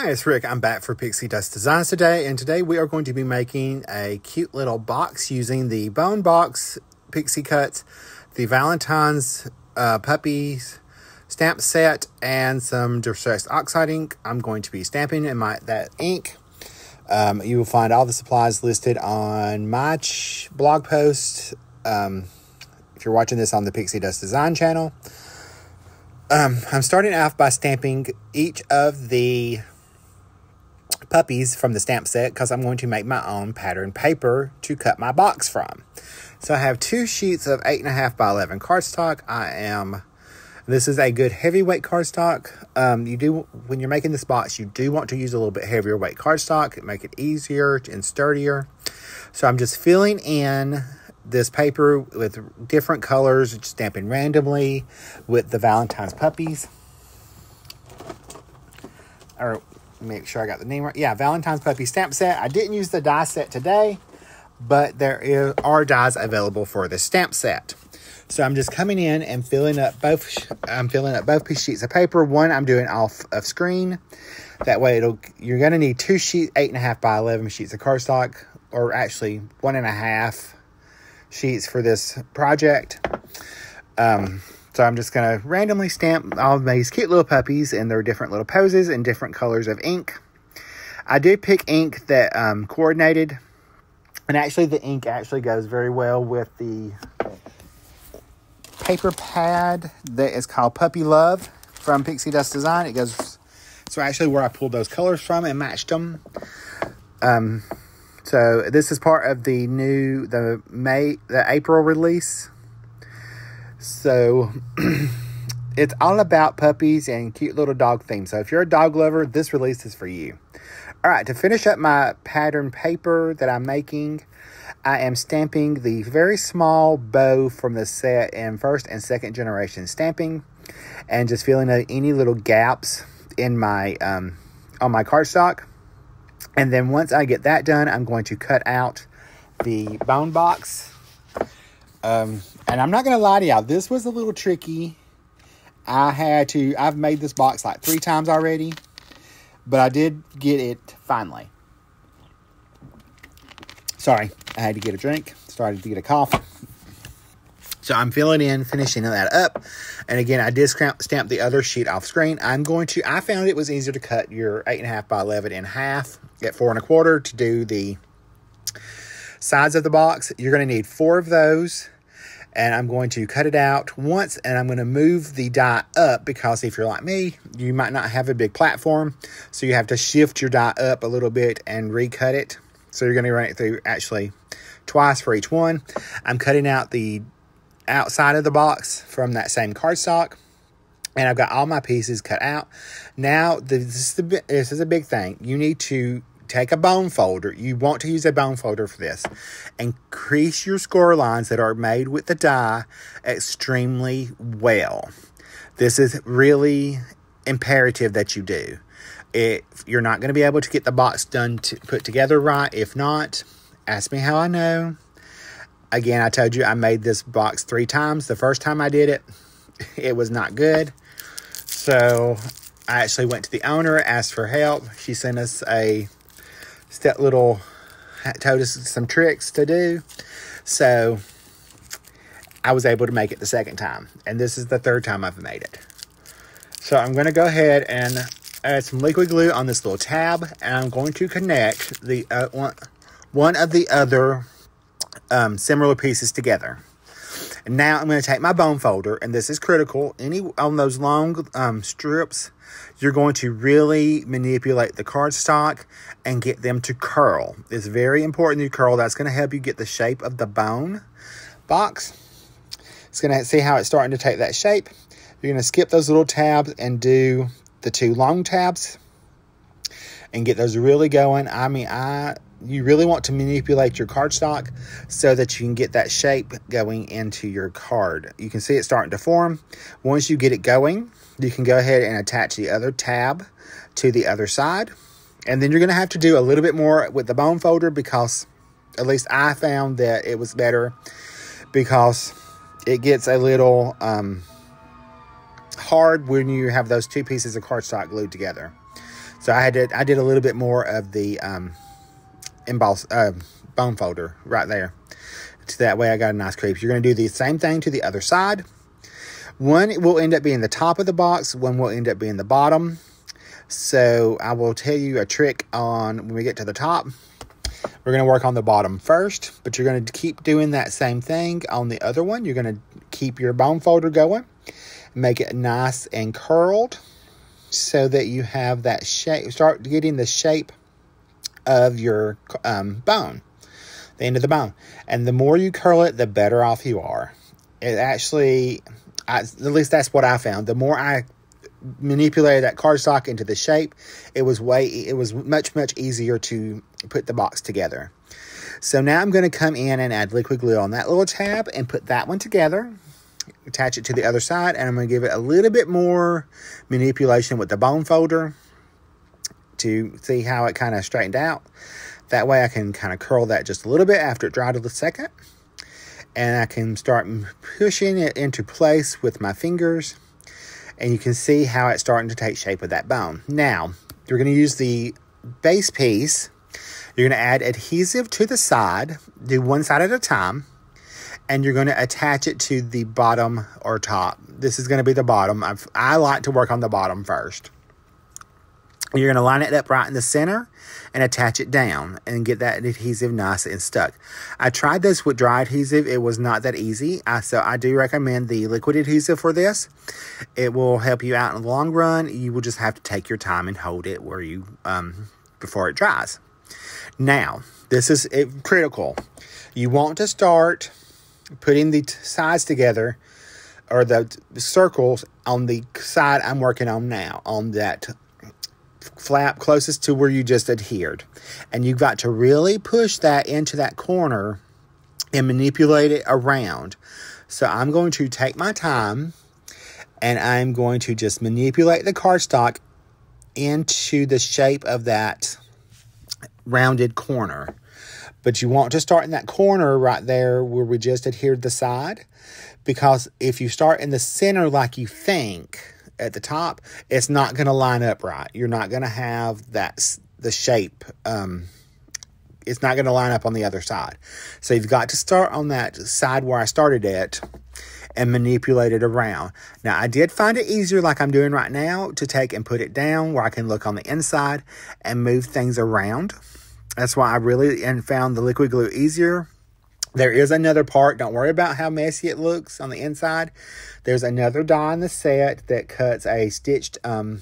Hi, it's Rick. I'm back for Pixi Dust Designs today, and today we are going to be making a cute little box using the Bone Box Pixi Cuts, the Valentine's Puppies stamp set, and some distressed oxide ink. I'm going to be stamping in that ink. You will find all the supplies listed on my blog post if you're watching this on the Pixi Dust Design channel. I'm starting off by stamping each of the puppies from the stamp set because I'm going to make my own pattern paper to cut my box from. So I have 2 sheets of 8.5 by 11 cardstock. This is a good heavyweight cardstock. When you're making this box, you do want to use a little bit heavier weight cardstock, make it easier and sturdier. So I'm just filling in this paper with different colors, just stamping randomly with the Valentine's puppies. Or make sure I got the name right. Yeah, Valentine's Puppy Stamp Set. I didn't use the die set today, but there are dies available for the stamp set. So I'm just coming in and filling up both sheets of paper. One I'm doing off of screen. That way you're going to need 2 sheets, 8.5 by 11 sheets of cardstock, or actually 1.5 sheets for this project. So I'm just going to randomly stamp all of these cute little puppies in their different little poses and different colors of ink. I did pick ink that coordinated, and actually the ink actually goes very well with the paper pad that is called Puppy Love from Pixi Dust Design. It goes, so actually where I pulled those colors from and matched them. So this is part of the April release. So it's all about puppies and cute little dog themes. So if you're a dog lover, this release is for you. All right, to finish up my pattern paper that I'm making, I am stamping the very small bow from the set in 1st and 2nd generation stamping, and just filling out any little gaps in my on my cardstock. And then once I get that done, I'm going to cut out the bone box. And I'm not going to lie to y'all, this was a little tricky. I've made this box like 3 times already, but I did get it finally. Sorry, I had to get a drink, started to get a cough. So I'm finishing that up. And again, I did stamp the other sheet off screen. I found it was easier to cut your 8.5 by 11 in half at 4 1/4 to do the sides of the box. You're going to need 4 of those. And I'm going to cut it out once, and I'm going to move the die up because if you're like me, you might not have a big platform. So you have to shift your die up a little bit and recut it. So you're going to run it through actually twice for each one. I'm cutting out the outside of the box from that same cardstock, and I've got all my pieces cut out. Now, this is a big thing. You need to take a bone folder. You want to use a bone folder for this. Increase your score lines that are made with the die extremely well. This is really imperative that you do. You're not going to be able to get the box put together right. If not, ask me how I know. Again, I told you I made this box 3 times. The first time I did it, it was not good. So I actually went to the owner, asked for help. She sent us told us some tricks to do. So I was able to make it the 2nd time. And this is the 3rd time I've made it. So I'm going to go ahead and add some liquid glue on this little tab. And I'm going to connect the one of the other similar pieces together. And now I'm going to take my bone folder, and this is critical. On those long strips, you're going to really manipulate the cardstock and get them to curl. It's very important you curl. That's going to help you get the shape of the bone box. It's going to see how it's starting to take that shape. You're going to skip those little tabs and do the 2 long tabs and get those really going. You really want to manipulate your cardstock so that you can get that shape going into your card. You can see it starting to form. Once you get it going, you can go ahead and attach the other tab to the other side. And then you're going to have to do a little bit more with the bone folder because at least I found that it was better because it gets a little hard when you have those 2 pieces of cardstock glued together. So So I did a little bit more of the bone folder right there. So that way I got a nice crease. You're going to do the same thing to the other side. One will end up being the top of the box. One will end up being the bottom. So I will tell you a trick on when we get to the top. We're going to work on the bottom first, but you're going to keep doing that same thing on the other one. You're going to keep your bone folder going, make it nice and curled so that you have that shape. Start getting the shape of your bone, the end of the bone. And the more you curl it, the better off you are. It actually, at least that's what I found. The more I manipulated that cardstock into the shape, it was much easier to put the box together. So now I'm going to come in and add liquid glue on that little tab and put that one together, attach it to the other side, and I'm going to give it a little bit more manipulation with the bone folder to see how it kind of straightened out. That way I can kind of curl that just a little bit after it dried a second, and I can start pushing it into place with my fingers. And you can see how it's starting to take shape with that bone. Now, you're going to use the base piece. You're going to add adhesive to the side. Do one side at a time. And you're going to attach it to the bottom or top. This is going to be the bottom. I like to work on the bottom first. You're going to line it up right in the center and attach it down and get that adhesive nice and stuck. I tried this with dry adhesive. It was not that easy. So I do recommend the liquid adhesive for this. It will help you out in the long run. You will just have to take your time and hold it where you before it dries. Now, this is critical. You want to start putting the sides together, or the circles on the side I'm working on now, on that flap closest to where you just adhered. And you've got to really push that into that corner and manipulate it around. So I'm going to take my time and I'm going to just manipulate the cardstock into the shape of that rounded corner. But you want to start in that corner right there where we just adhered the side, because if you start in the center like you think at the top, it's not going to line up right. You're not going to have the shape. It's not going to line up on the other side. So you've got to start on that side where I started at and manipulate it around. Now, I did find it easier, like I'm doing right now, to take and put it down where I can look on the inside and move things around. That's why I really found the liquid glue easier. There is another part. Don't worry about how messy it looks on the inside. There's another die in the set that cuts a stitch bone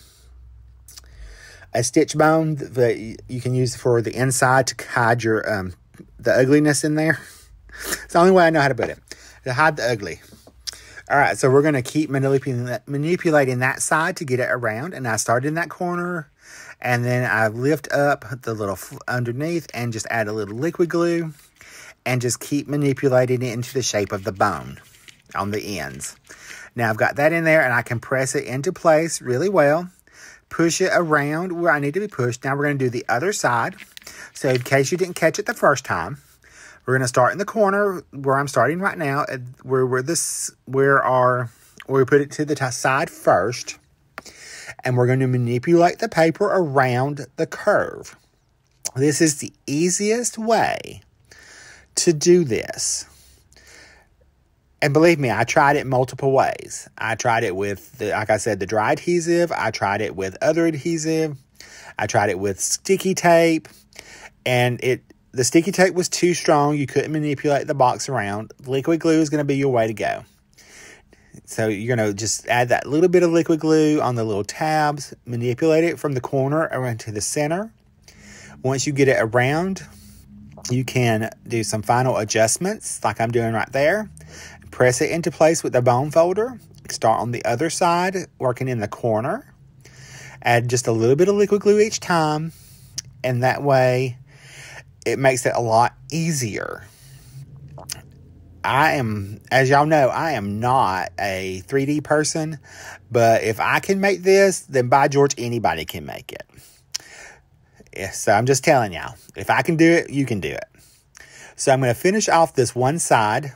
that you can use for the inside to hide your the ugliness in there. It's the only way I know how to put it, to hide the ugly. All right, so we're going to keep manipulating that side to get it around. And I started in that corner, and then I lift up the little underneath and just add a little liquid glue and just keep manipulating it into the shape of the bone on the ends. Now I've got that in there, and I can press it into place really well. Push it around where I need to be pushed. Now we're going to do the other side. So in case you didn't catch it the first time, we're going to start in the corner where I'm starting right now, where we put it to the side first, and we're going to manipulate the paper around the curve. This is the easiest way to do this. And believe me, I tried it multiple ways. I tried it with, like I said, the dry adhesive. I tried it with other adhesive. I tried it with sticky tape. And the sticky tape was too strong. You couldn't manipulate the box around. Liquid glue is going to be your way to go. So you're going to just add that little bit of liquid glue on the little tabs. Manipulate it from the corner around to the center. Once you get it around, you can do some final adjustments like I'm doing right there. Press it into place with the bone folder. Start on the other side, working in the corner. Add just a little bit of liquid glue each time. And that way, it makes it a lot easier. As y'all know, I am not a 3D person. But if I can make this, then by George, anybody can make it. Yeah, so I'm just telling y'all, if I can do it, you can do it. So I'm going to finish off this one side.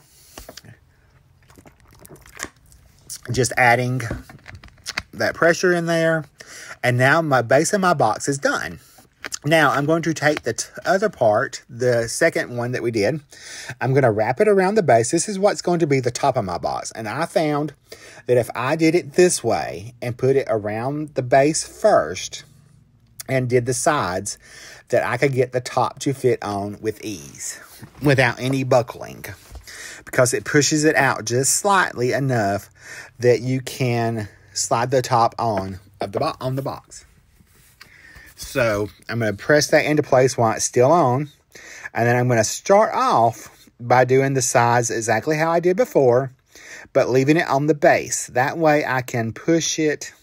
Just adding that pressure in there. And now my base of my box is done. Now, I'm going to take the other part, the second one that we did. I'm going to wrap it around the base. This is what's going to be the top of my box. And I found that if I did it this way and put it around the base first and did the sides, that I could get the top to fit on with ease without any buckling, because it pushes it out just slightly enough that you can slide the top on the box. So I'm going to press that into place while it's still on. And then I'm going to start off by doing the sides exactly how I did before, but leaving it on the base. That way I can push it,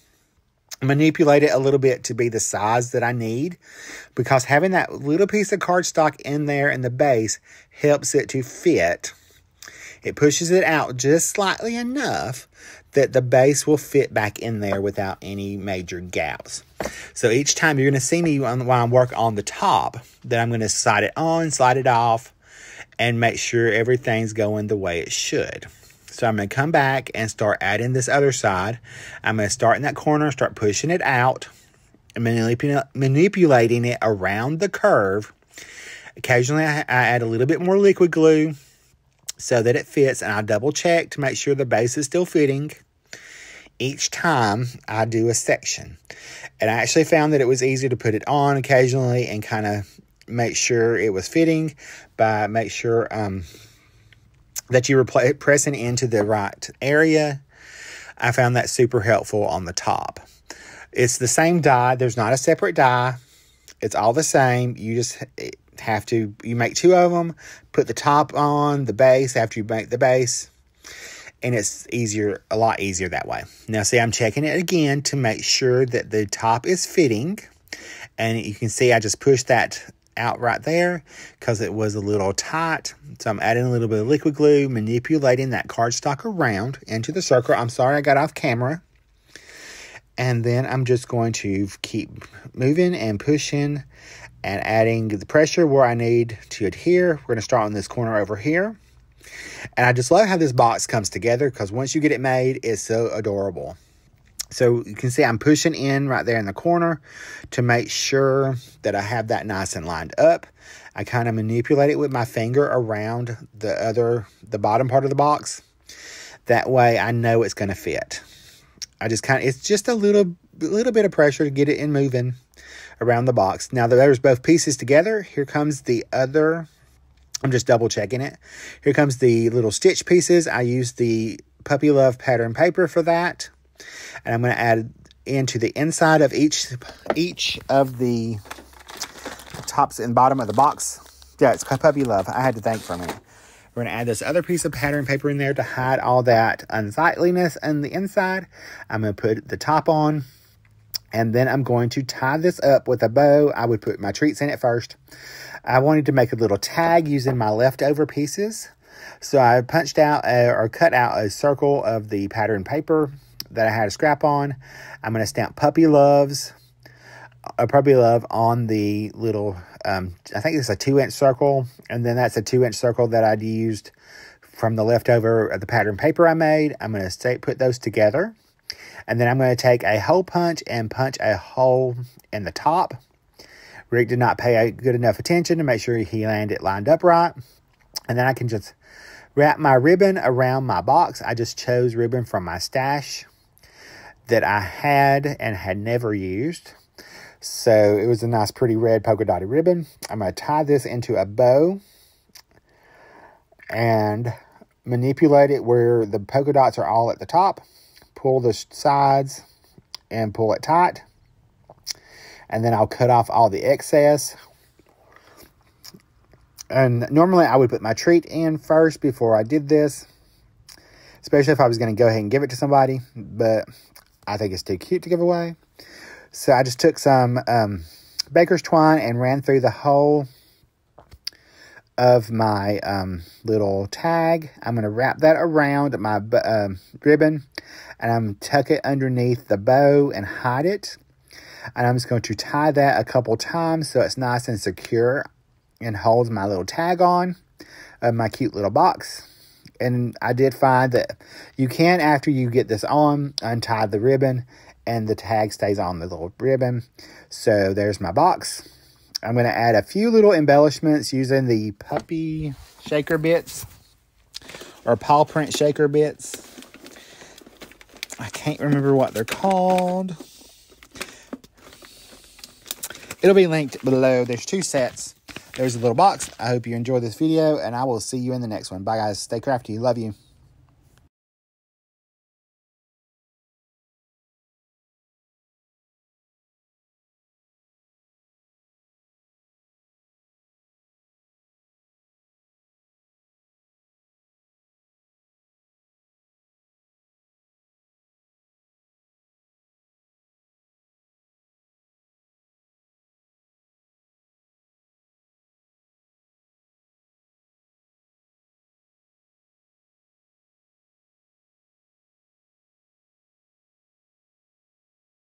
manipulate it a little bit to be the size that I need, because having that little piece of cardstock in there in the base helps it to fit. It pushes it out just slightly enough that the base will fit back in there without any major gaps. So each time you're going to see me while I work on the top, that I'm going to slide it on, slide it off, and make sure everything's going the way it should. So I'm going to come back and start adding this other side. I'm going to start in that corner, start pushing it out, and manipulating it around the curve. Occasionally I add a little bit more liquid glue so that it fits, and I double check to make sure the base is still fitting each time I do a section. And I actually found that it was easier to put it on occasionally and kind of make sure it was fitting by make sure that you were pressing into the right area. I found that super helpful on the top. It's the same die. There's not a separate die. It's all the same. You just you make two of them, put the top on the base after you make the base, and it's a lot easier that way. Now see, I'm checking it again to make sure that the top is fitting, and you can see I just pushed that out right there because it was a little tight. So I'm adding a little bit of liquid glue, manipulating that cardstock around into the circle. I'm sorry I got off camera. And then I'm just going to keep moving and pushing and adding the pressure where I need to adhere. We're going to start on this corner over here. And I just love how this box comes together, because once you get it made, it's so adorable. So you can see I'm pushing in right there in the corner to make sure that I have that nice and lined up. I kind of manipulate it with my finger around the bottom part of the box. That way I know it's going to fit. It's just a little bit of pressure to get it in moving around the box. Now that there's both pieces together, here comes the other. I'm just double checking it. Here comes the little stitch pieces. I use the Puppy Love pattern paper for that. And I'm going to add into the inside of each of the tops and bottom of the box. Yeah, it's Puppy Love. I had to think for a minute. We're going to add this other piece of pattern paper in there to hide all that unsightliness on the inside. I'm going to put the top on, and then I'm going to tie this up with a bow. I would put my treats in it first. I wanted to make a little tag using my leftover pieces. So I punched out or cut out a circle of the pattern paper that I had a scrap on. I'm going to stamp Puppy Love on the little, I think it's a 2-inch circle. And then that's a 2-inch circle that I'd used from the leftover of the pattern paper I made. I'm going to put those together. And then I'm going to take a hole punch and punch a hole in the top. Rick did not pay good enough attention to make sure he had it lined up right. And then I can just wrap my ribbon around my box. I just chose ribbon from my stash that I had and had never used. So it was a nice, pretty red polka dotted ribbon. I'm going to tie this into a bow and manipulate it where the polka dots are all at the top. Pull the sides and pull it tight. And then I'll cut off all the excess. And normally I would put my treat in first before I did this, especially if I was going to go ahead and give it to somebody, but I think it's too cute to give away. So I just took some baker's twine and ran through the whole of my little tag. I'm going to wrap that around my ribbon, and I'm going to tuck it underneath the bow and hide it. And I'm just going to tie that a couple times so it's nice and secure and holds my little tag on of my cute little box. And I did find that you can, after you get this on, untie the ribbon and the tag stays on the little ribbon. So there's my box. I'm going to add a few little embellishments using the puppy shaker bits or paw print shaker bits. I can't remember what they're called. It'll be linked below. There's 2 sets. There's a little box. I hope you enjoyed this video, and I will see you in the next one. Bye, guys. Stay crafty. Love you.